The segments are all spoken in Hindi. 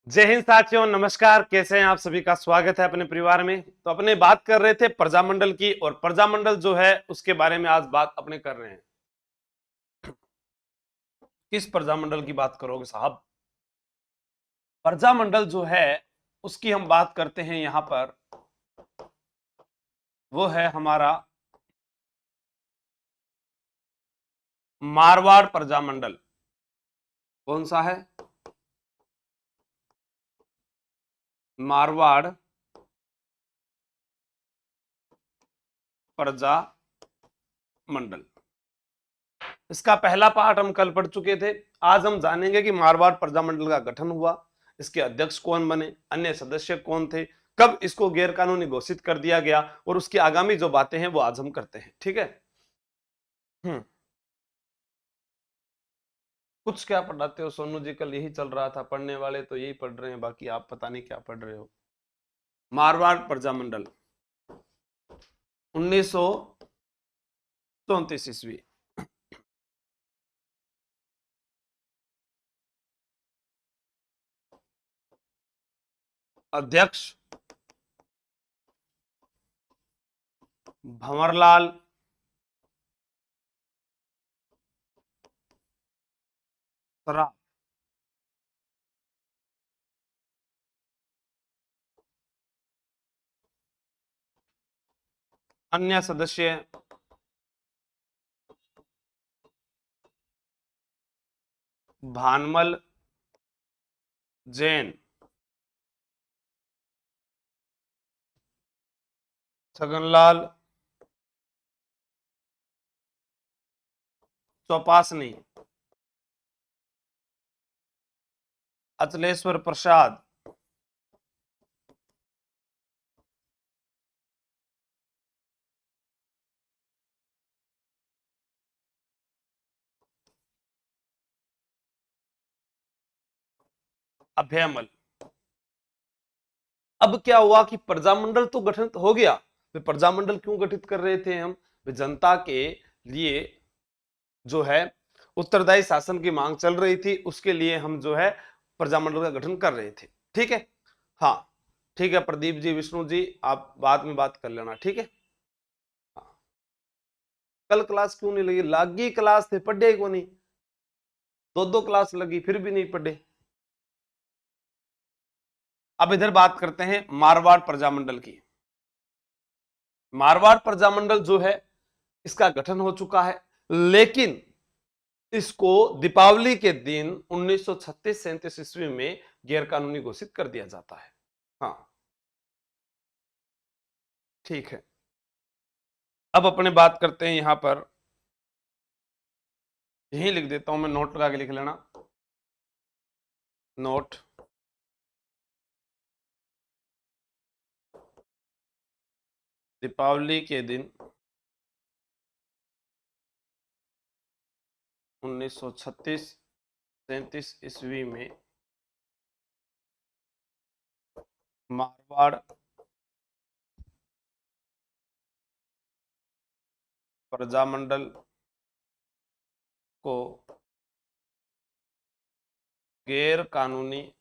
जय हिंद साथियों, नमस्कार। कैसे हैं आप सभी का स्वागत है अपने परिवार में। तो अपने बात कर रहे थे प्रजामंडल की, और प्रजामंडल जो है उसके बारे में आज बात अपने कर रहे हैं। किस प्रजामंडल की बात करोगे साहब? प्रजामंडल जो है उसकी हम बात करते हैं यहां पर, वो है हमारा मारवाड़ प्रजामंडल। कौन सा है? मारवाड़ प्रजामंडल। इसका पहला पार्ट हम कल पढ़ चुके थे। आज हम जानेंगे कि मारवाड़ प्रजामंडल का गठन हुआ, इसके अध्यक्ष कौन बने, अन्य सदस्य कौन थे, कब इसको गैर कानूनी घोषित कर दिया गया, और उसकी आगामी जो बातें हैं वो आज हम करते हैं। ठीक है। कुछ क्या पढ़ाते हो सोनू जी? कल यही चल रहा था, पढ़ने वाले तो यही पढ़ रहे हैं, बाकी आप पता नहीं क्या पढ़ रहे हो। मारवाड़ प्रजामंडल 1934 ईस्वी। अध्यक्ष भंवरलाल सराफ। अन्य सदस्य भानमल जैन, छगनलाल चौपासनी, अचलेश्वर प्रसाद, अभयमल। अब क्या हुआ कि प्रजामंडल तो गठित हो गया। तो प्रजामंडल क्यों गठित कर रहे थे हम? जनता के लिए जो है उत्तरदायी शासन की मांग चल रही थी, उसके लिए हम जो है प्रजामंडल का गठन कर रहे थे। ठीक है। हाँ ठीक है, प्रदीप जी, विष्णु जी, आप बाद में बात कर लेना। ठीक है। हाँ। कल क्लास क्यों नहीं लगी? लागी क्लास थे, पढ़े को नहीं। दो दो क्लास लगी फिर भी नहीं पढ़े। अब इधर बात करते हैं मारवाड़ प्रजामंडल की। मारवाड़ प्रजामंडल जो है इसका गठन हो चुका है, लेकिन इसको दीपावली के दिन 1936-37 ईस्वी में गैर कानूनी घोषित कर दिया जाता है। हाँ ठीक है। अब अपने बात करते हैं यहां पर, यही लिख देता हूं मैं, नोट लगा के लिख लेना। नोट दीपावली के दिन 1936-37 ईस्वी में मारवाड़ प्रजामंडल को गैर कानूनी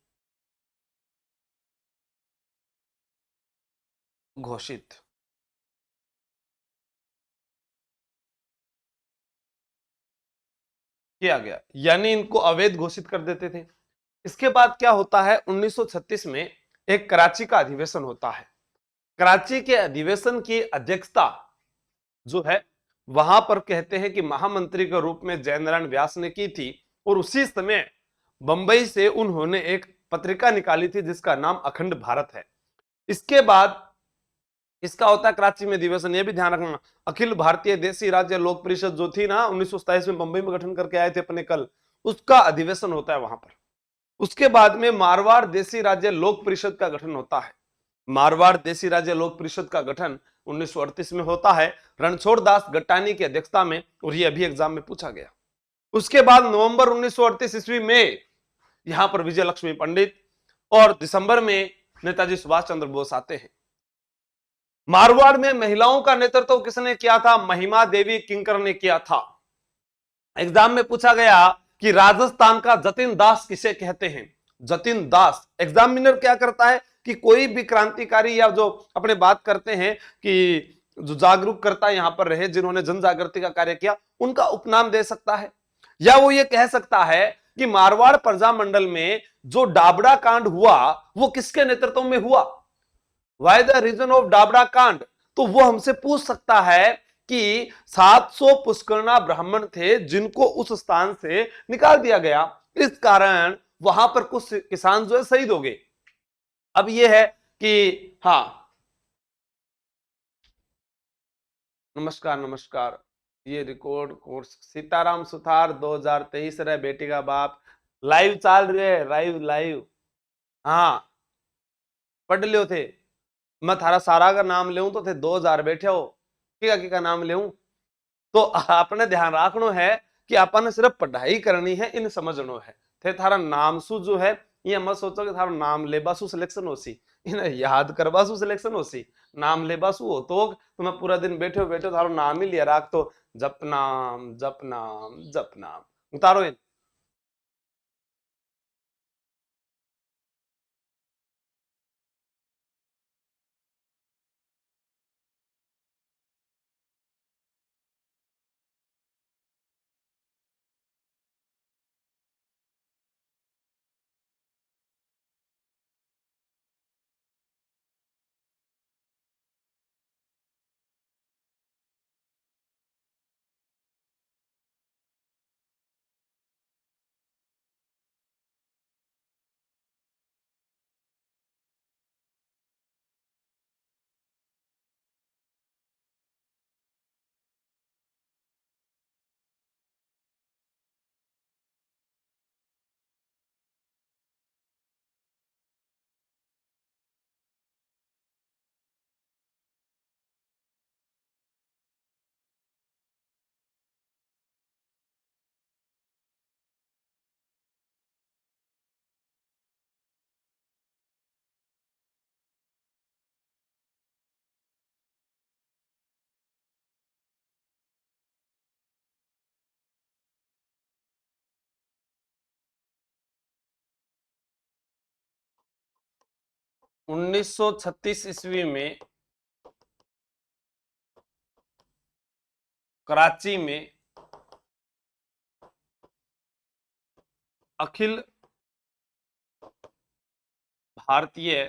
घोषित किया गया, यानी इनको अवैध घोषित कर देते थे। इसके बाद क्या होता है, 1936 में एक कराची का अधिवेशन होता है। कराची के अधिवेशन की अध्यक्षता जो है वहां पर कहते हैं कि महामंत्री के रूप में जयनारायण व्यास ने की थी, और उसी समय बंबई से उन्होंने एक पत्रिका निकाली थी जिसका नाम अखंड भारत है। इसके बाद इसका होता है कराची में अधिवेशन। यह भी ध्यान रखना, अखिल भारतीय देशी राज्य लोक परिषद जो थी ना 1927 में बंबई में गठन करके आए थे अपने कल, उसका अधिवेशन होता है वहां पर। उसके बाद में मारवाड़ देशी राज्य लोक परिषद का गठन होता है। मारवाड़ देशी राज्य लोक परिषद का गठन 1938 में होता है, रणछोड़ दास गट्टानी की अध्यक्षता में, और ये अभी एग्जाम में पूछा गया। उसके बाद नवंबर 1938 ईस्वी में यहां पर विजय लक्ष्मी पंडित, और दिसंबर में नेताजी सुभाष चंद्र बोस आते हैं। मारवाड़ में महिलाओं का नेतृत्व किसने किया था? महिमा देवी किंकर ने किया था। एग्जाम में पूछा गया कि राजस्थान का जतिन दास किसे कहते हैं? जतिन दास। एग्जामिनर क्या करता है कि कोई भी क्रांतिकारी या जो अपने बात करते हैं कि जो जागरूक करता यहाँ पर रहे, जिन्होंने जन जागृति का कार्य किया, उनका उपनाम दे सकता है। या वो ये कह सकता है कि मारवाड़ प्रजामंडल में जो डाबड़ा कांड हुआ वो किसके नेतृत्व में हुआ, why the reason of Dabra कांड। तो वो हमसे पूछ सकता है कि 700 पुष्करना ब्राह्मण थे जिनको उस स्थान से निकाल दिया गया, इस कारण वहां पर कुछ किसान जो है शहीद हो गए। अब ये है कि हाँ, नमस्कार नमस्कार, ये रिकॉर्ड कोर्स सीताराम सुथार 2023 रे बेटी का बाप लाइव चाल रहे है, लाइव लाइव। हाँ पढ़ लियो थे, मैं थारा सारा का नाम लेऊं तो थे 2000 बैठे हो, का नाम लेऊं। तो आपने ध्यान रखनो है कि अपन सिर्फ पढ़ाई करनी है, इन समझनो है। थे थारा नाम सु जो है, ये मत सोचो कि थारा नाम लेबासु सिलेक्शन होसी, इन्हें याद करवासु सिलेक्शन होसी। नाम लेबासु हो तो मैं पूरा दिन बैठे हो थारो नाम ही लिया राख, तो जप नाम जप नाम जप नाम उतारो इन। 1936 ईस्वी में कराची में अखिल भारतीय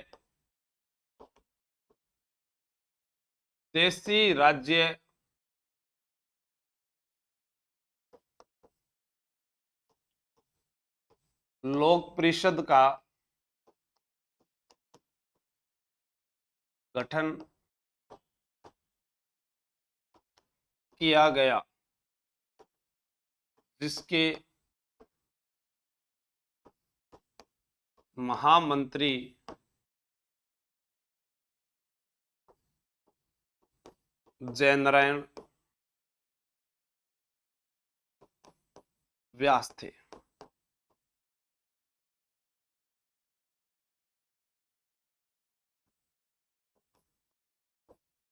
देसी राज्य लोक परिषद का गठन किया गया, जिसके महामंत्री जयनारायण व्यास थे।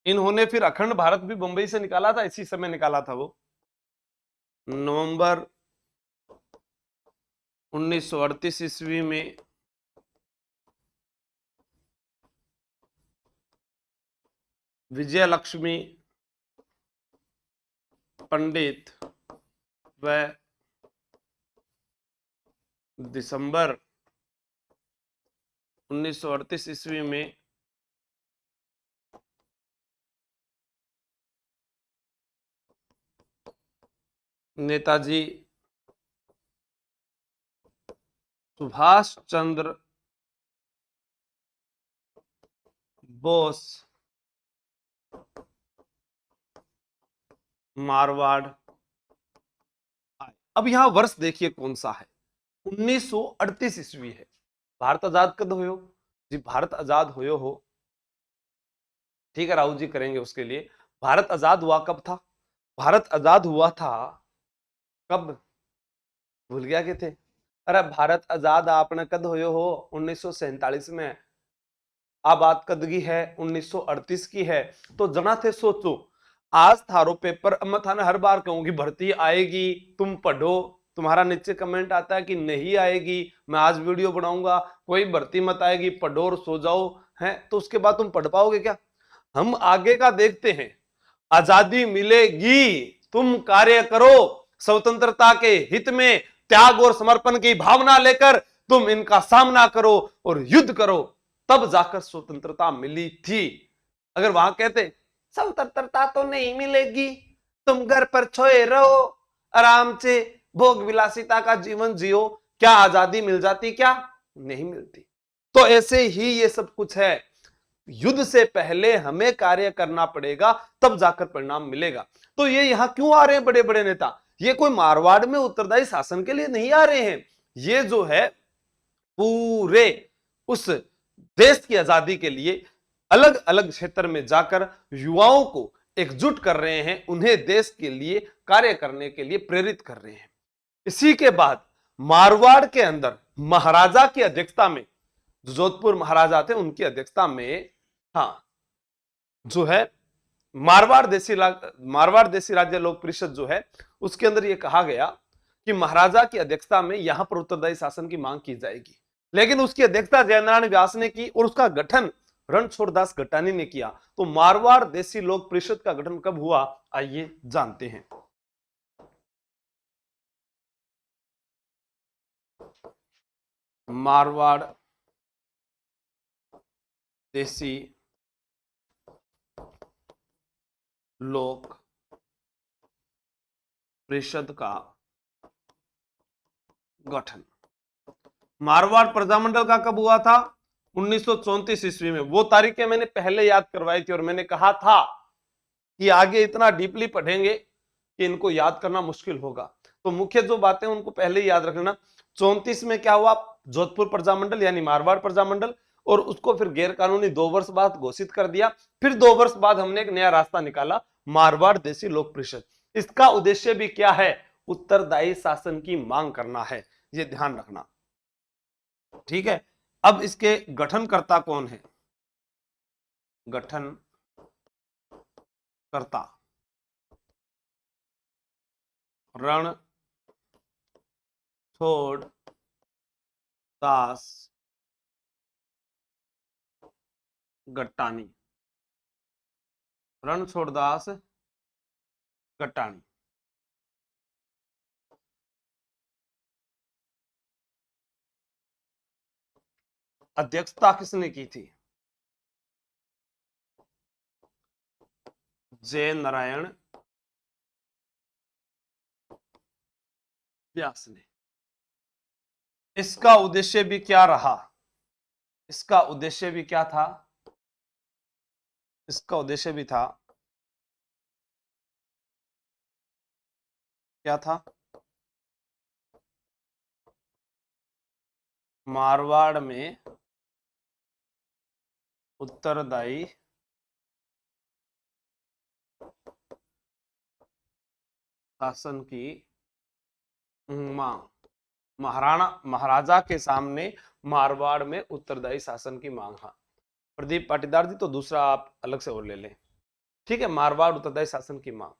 इन्होंने फिर अखंड भारत भी बंबई से निकाला था, इसी समय निकाला था वो, नवंबर 1938 ईस्वी में विजय लक्ष्मी पंडित व दिसंबर 1938 ईस्वी में नेताजी सुभाष चंद्र बोस मारवाड़ आए। अब यहां वर्ष देखिए कौन सा है, 1938 ईस्वी है। भारत आजाद कब हुयो जी? भारत आजाद हुयो हो, ठीक है, राहुल जी करेंगे उसके लिए। भारत आजाद हुआ कब था? भारत आजाद हुआ था कब, भूल गया कि थे? अरे भारत आजाद आपने कद हुयो हो? 1947 में। आ बात कदगी है 1938 की है। तो जना थे सोचो, आज थारो पेपर, मैं थाने हर बार कहूंगी भर्ती आएगी, तुम पढ़ो, तुम्हारा नीचे कमेंट आता है कि नहीं आएगी, मैं आज वीडियो बनाऊंगा, कोई भर्ती मत आएगी, पढ़ो और सो जाओ, है तो उसके बाद तुम पढ़ पाओगे क्या? हम आगे का देखते हैं। आजादी मिलेगी, तुम कार्य करो स्वतंत्रता के हित में, त्याग और समर्पण की भावना लेकर तुम इनका सामना करो और युद्ध करो, तब जाकर स्वतंत्रता मिली थी। अगर वहां कहते स्वतंत्रता तो नहीं मिलेगी, तुम घर पर सोए रहो, आराम से भोग विलासिता का जीवन जियो, क्या आजादी मिल जाती? क्या नहीं मिलती। तो ऐसे ही ये सब कुछ है। युद्ध से पहले हमें कार्य करना पड़ेगा, तब जाकर परिणाम मिलेगा। तो ये यहां क्यों आ रहे हैं बड़े बड़े नेता? ये कोई मारवाड़ में उत्तरदायी शासन के लिए नहीं आ रहे हैं, ये जो है पूरे उस देश की आजादी के लिए अलग अलग क्षेत्र में जाकर युवाओं को एकजुट कर रहे हैं, उन्हें देश के लिए कार्य करने के लिए प्रेरित कर रहे हैं। इसी के बाद मारवाड़ के अंदर महाराजा की अध्यक्षता में, जो जोधपुर महाराजा थे उनकी अध्यक्षता में, हाँ, जो है मारवाड़ देशी राज्य लोक परिषद जो है, उसके अंदर यह कहा गया कि महाराजा की अध्यक्षता में यहां पर उत्तरदायी शासन की मांग की जाएगी। लेकिन उसकी अध्यक्षता जयनारायण व्यास ने की और उसका गठन रणछोड़दास गट्टानी ने किया। तो मारवाड़ देशी लोक परिषद का गठन कब हुआ, आइए जानते हैं। मारवाड़ देशी लोक परिषद का गठन मारवाड़ प्रजामंडल का कब हुआ था? 1934 ईस्वी में। वो तारीखें मैंने पहले याद करवाई थी और मैंने कहा था कि आगे इतना डीपली पढ़ेंगे कि इनको याद करना मुश्किल होगा। तो मुख्य जो बातें उनको पहले ही याद रखना। 34 में क्या हुआ? जोधपुर प्रजामंडल यानी मारवाड़ प्रजामंडल, और उसको फिर गैर कानूनी 2 वर्ष बाद घोषित कर दिया। फिर 2 वर्ष बाद हमने एक नया रास्ता निकाला, मारवाड़ देशी लोक परिषद। इसका उद्देश्य भी क्या है? उत्तरदायी शासन की मांग करना है, ये ध्यान रखना, ठीक है। अब इसके गठनकर्ता कौन है? गठनकर्ता रणछोड़दास गट्टानी। रणछोड़दास गट्टानी। अध्यक्षता किसने की थी? जय नारायण व्यास ने। इसका उद्देश्य भी क्या रहा? इसका उद्देश्य भी क्या था? इसका उद्देश्य भी था, क्या था? मारवाड़ में उत्तरदायी शासन की मांग। महाराजा के सामने मारवाड़ में उत्तरदायी शासन की मांग। हाँ प्रदीप पाटीदार जी, तो दूसरा आप अलग से और ले लें, ठीक है। मारवाड़ उत्तरदायी शासन की मांग,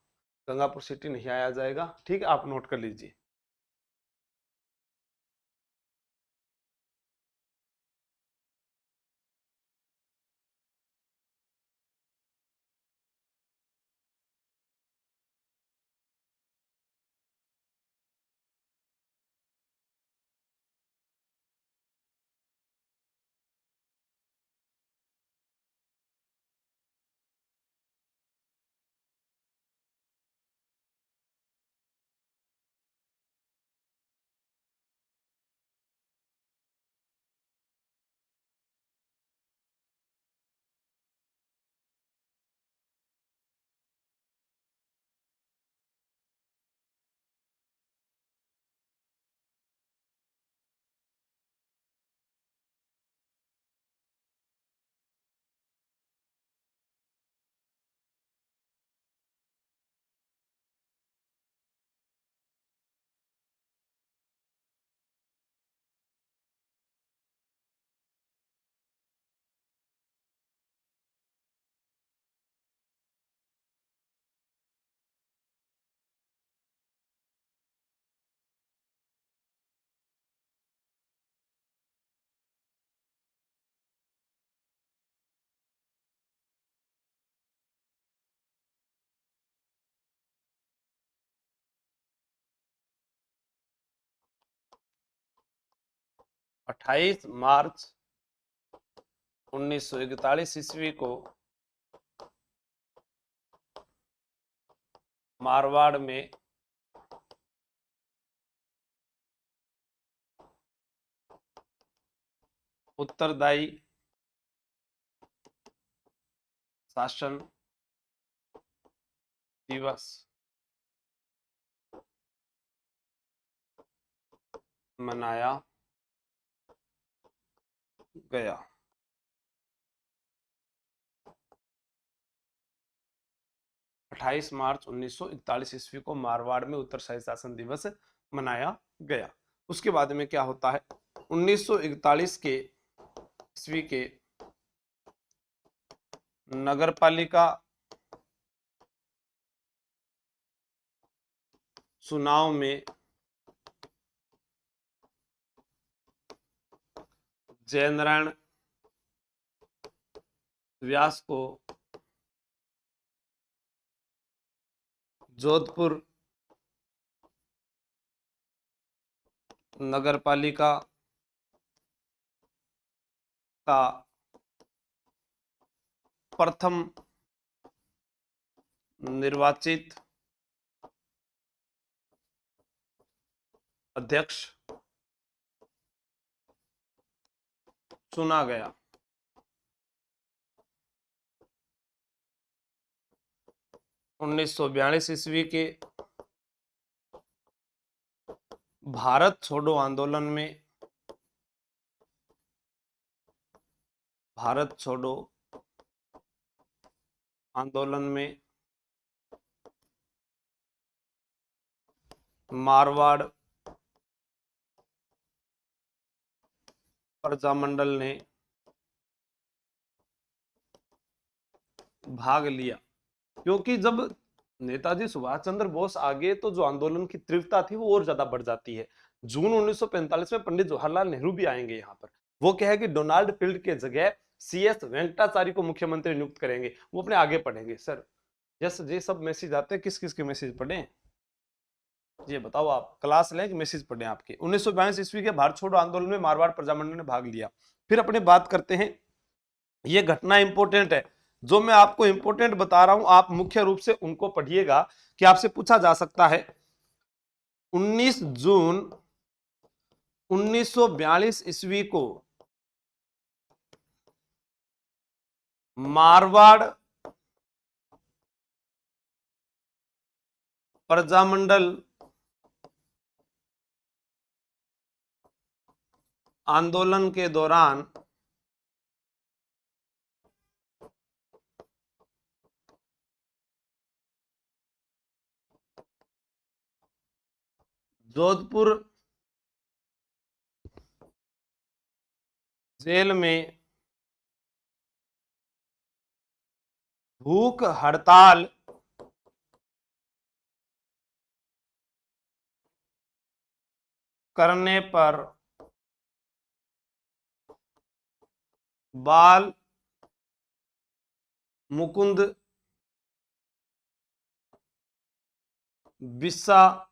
गंगापुर सिटी नहीं आया जाएगा, ठीक है, आप नोट कर लीजिए। 28 मार्च 1941 ईस्वी को मारवाड़ में उत्तरदायी शासन दिवस मनाया गया। 28 मार्च 1941 ईस्वी को मारवाड़ में उत्तरदायी शासन दिवस मनाया गया। उसके बाद में क्या होता है, 1941 के ईस्वी के नगरपालिका चुनाव में जयनारायण व्यास को जोधपुर नगरपालिका का प्रथम निर्वाचित अध्यक्ष चुना गया। 1942 ईस्वी के भारत छोड़ो आंदोलन में मारवाड़ प्रजामंडल ने भाग लिया, क्योंकि जब नेताजी सुभाष चंद्र बोस आ गए तो जो आंदोलन की तीव्रता थी वो और ज्यादा बढ़ जाती है। जून 1945 में पंडित जवाहरलाल नेहरू भी आएंगे यहाँ पर। वो कहे कि डोनाल्ड फील्ड के जगह CS वेंकटाचारी को मुख्यमंत्री नियुक्त करेंगे। वो अपने आगे पढ़ेंगे। सर यस, ये सब मैसेज आते हैं, किस किस के मैसेज पढ़े ये बताओ आप, क्लास लें कि मैसेज पढ़े आपके। 1942 ईस्वी के भारत छोड़ो आंदोलन में मारवाड़ प्रजामंडल ने भाग लिया। फिर अपने बात करते हैं, ये घटना इंपॉर्टेंट है, जो मैं आपको इंपॉर्टेंट बता रहा हूं आप मुख्य रूप से उनको पढ़िएगा कि आपसे पूछा जा सकता है। 19 जून 1942 ईस्वी को मारवाड़ प्रजामंडल आंदोलन के दौरान जोधपुर जेल में भूख हड़ताल करने पर बाल मुकुंद बिस्सा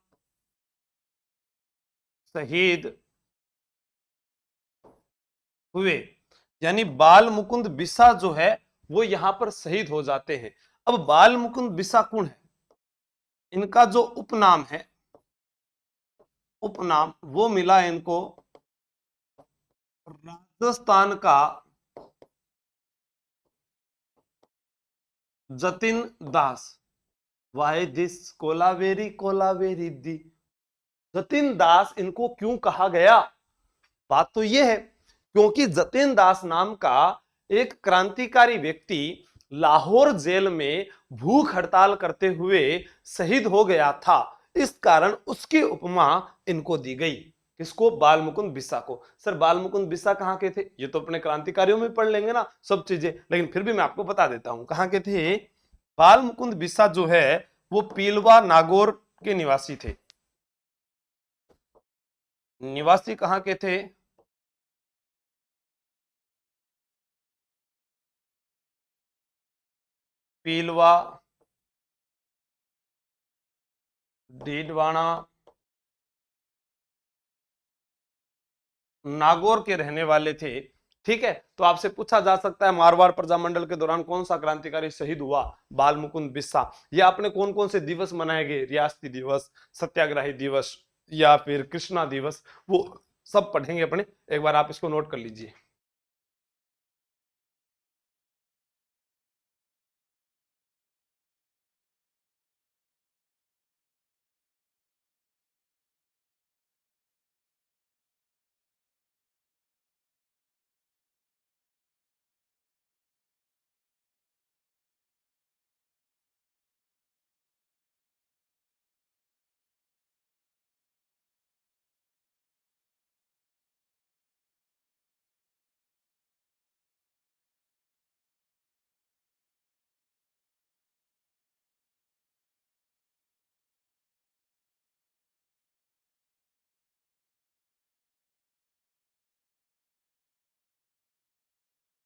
शहीद हुए। यानी बाल मुकुंद बिस्सा जो है वो यहां पर शहीद हो जाते हैं। अब बाल मुकुंद बिस्सा कौन है, इनका जो उपनाम है, उपनाम वो मिला इनको राजस्थान का जतिन दास। वाई दिस कोलावेरी कोलावेरी दी। जतिन दास इनको क्यों कहा गया, बात तो यह है क्योंकि जतिन दास नाम का एक क्रांतिकारी व्यक्ति लाहौर जेल में भूख हड़ताल करते हुए शहीद हो गया था। इस कारण उसकी उपमा इनको दी गई। किसको, बाल मुकुंद बिस्सा को। सर बाल मुकुंद बिस्सा कहां के थे, ये तो अपने क्रांतिकारियों में पढ़ लेंगे ना सब चीजें, लेकिन फिर भी मैं आपको बता देता हूं कहां के थे। बाल मुकुंद बिस्सा जो है वो पीलवा नागौर के निवासी थे। निवासी कहां के थे, पीलवा डीडवाना नागौर के रहने वाले थे। ठीक है, तो आपसे पूछा जा सकता है मारवाड़ प्रजामंडल के दौरान कौन सा क्रांतिकारी शहीद हुआ? बाल मुकुंद बिस्सा। ये आपने कौन कौन से दिवस मनाए गए, रियासती दिवस, सत्याग्रही दिवस या फिर कृष्णा दिवस, वो सब पढ़ेंगे अपने। एक बार आप इसको नोट कर लीजिए।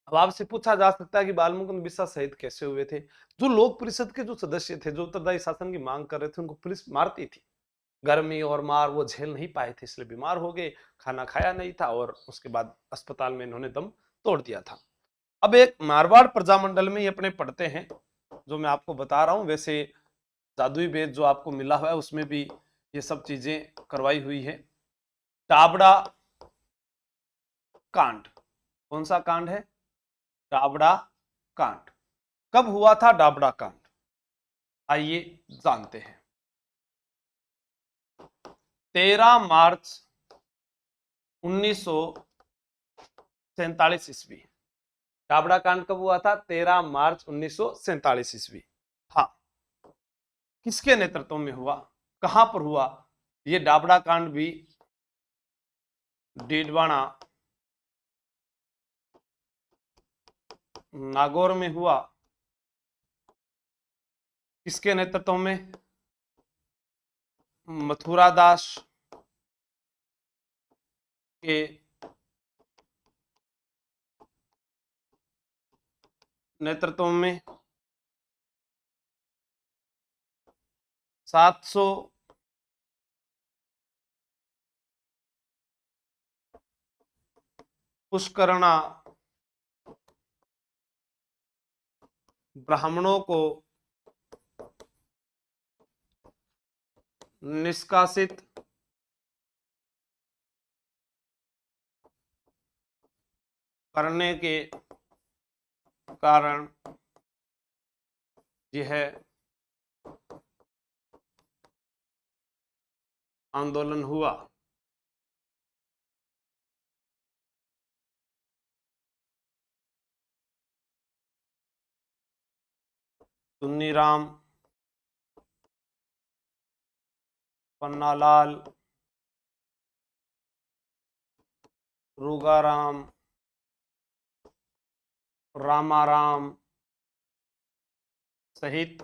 अब आपसे पूछा जा सकता है कि बाल मुकुंद बिस्सा शहीद कैसे हुए थे? जो लोक परिषद के जो सदस्य थे, जो उत्तरदायी शासन की मांग कर रहे थे, उनको पुलिस मारती थी। गर्मी और मार वो झेल नहीं पाए थे, इसलिए बीमार हो गए, खाना खाया नहीं था और उसके बाद अस्पताल में इन्होंने दम तोड़ दिया था। अब एक मारवाड़ प्रजामंडल में ये अपने पढ़ते हैं, जो मैं आपको बता रहा हूं। वैसे जादुई वेद जो आपको मिला हुआ है उसमें भी ये सब चीजें करवाई हुई है। टाबड़ा कांड, कौन सा कांड है? डाबड़ा कांड। कब हुआ था डाबड़ा कांड? आइए जानते हैं। 13 मार्च 1947 ईस्वी। डाबड़ा कांड कब हुआ था? 13 मार्च 1947 ईस्वी। हाँ, किसके नेतृत्व में हुआ, कहां पर हुआ? ये डाबड़ा कांड भी डीडवाना नागौर में हुआ। किसके नेतृत्व में? मथुरा दास के नेतृत्व में। 700 पुष्करणा ब्राह्मणों को निष्कासित करने के कारण यह आंदोलन हुआ। सुन्नीराम, पन्नालाल, रूगाराम, रामाराम सहित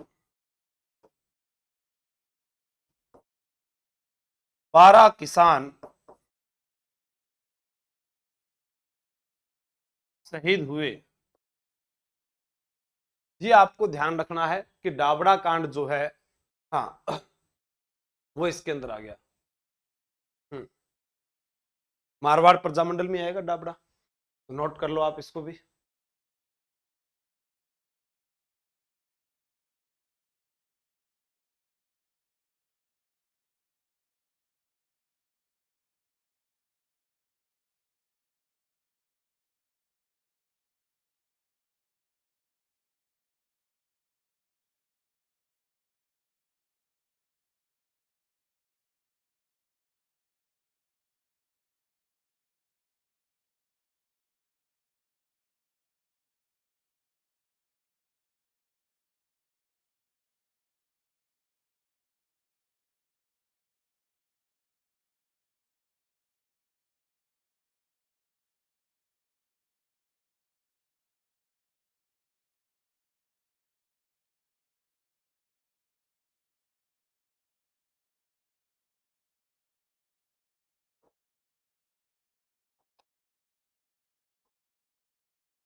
12 किसान शहीद हुए। ये आपको ध्यान रखना है कि डाबड़ा कांड जो है, हाँ, वो इसके अंदर आ गया। मारवाड़ प्रजामंडल में आएगा डाबड़ा, तो नोट कर लो आप इसको भी।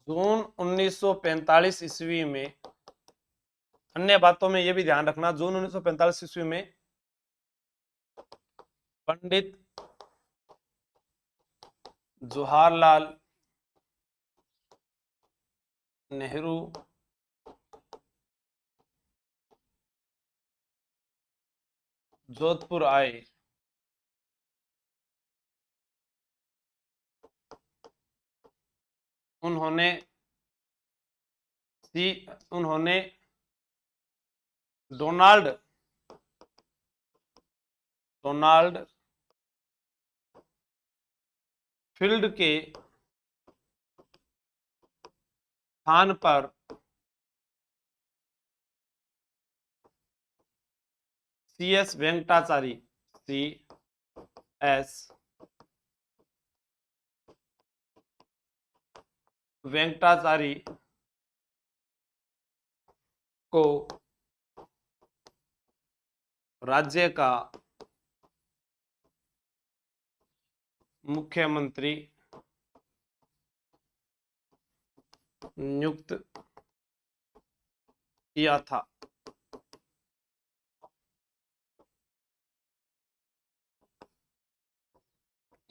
जून 1945 ईस्वी में, अन्य बातों में यह भी ध्यान रखना, जून 1945 ईस्वी में पंडित जवाहरलाल नेहरू जोधपुर आए, उन्होंने उन्होंने डोनाल्ड फील्ड के स्थान पर CS वेंकटाचारी CS वेंकटाचारी को राज्य का मुख्यमंत्री नियुक्त किया था।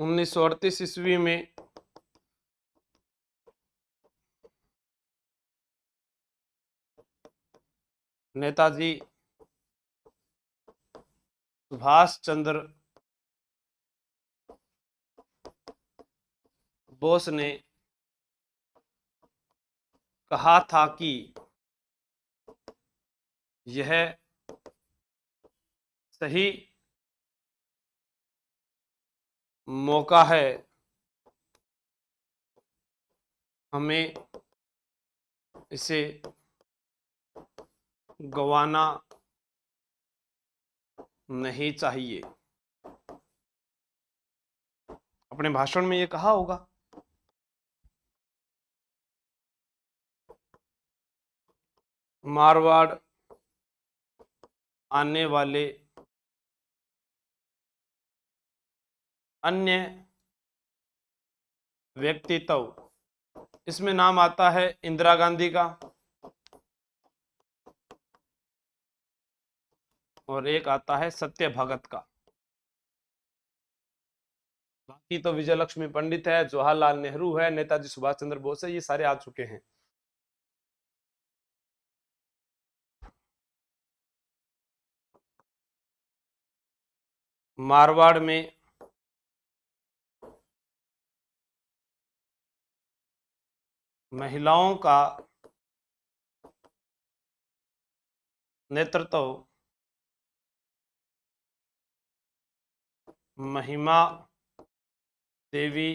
1938 ईस्वी में नेताजी सुभाष चंद्र बोस ने कहा था कि यह सही मौका है, हमें इसे गंवाना नहीं चाहिए। अपने भाषण में ये कहा होगा। मारवाड़ आने वाले अन्य व्यक्तित्व, इसमें नाम आता है इंदिरा गांधी का और एक आता है सत्य भगत का। बाकी तो विजय लक्ष्मी पंडित है, जवाहरलाल नेहरू है, नेताजी सुभाष चंद्र बोस है, ये सारे आ चुके हैं। मारवाड़ में महिलाओं का नेतृत्व महिमा देवी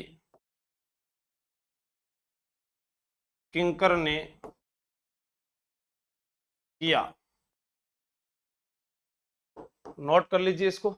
किंकर ने किया। नोट कर लीजिए इसको।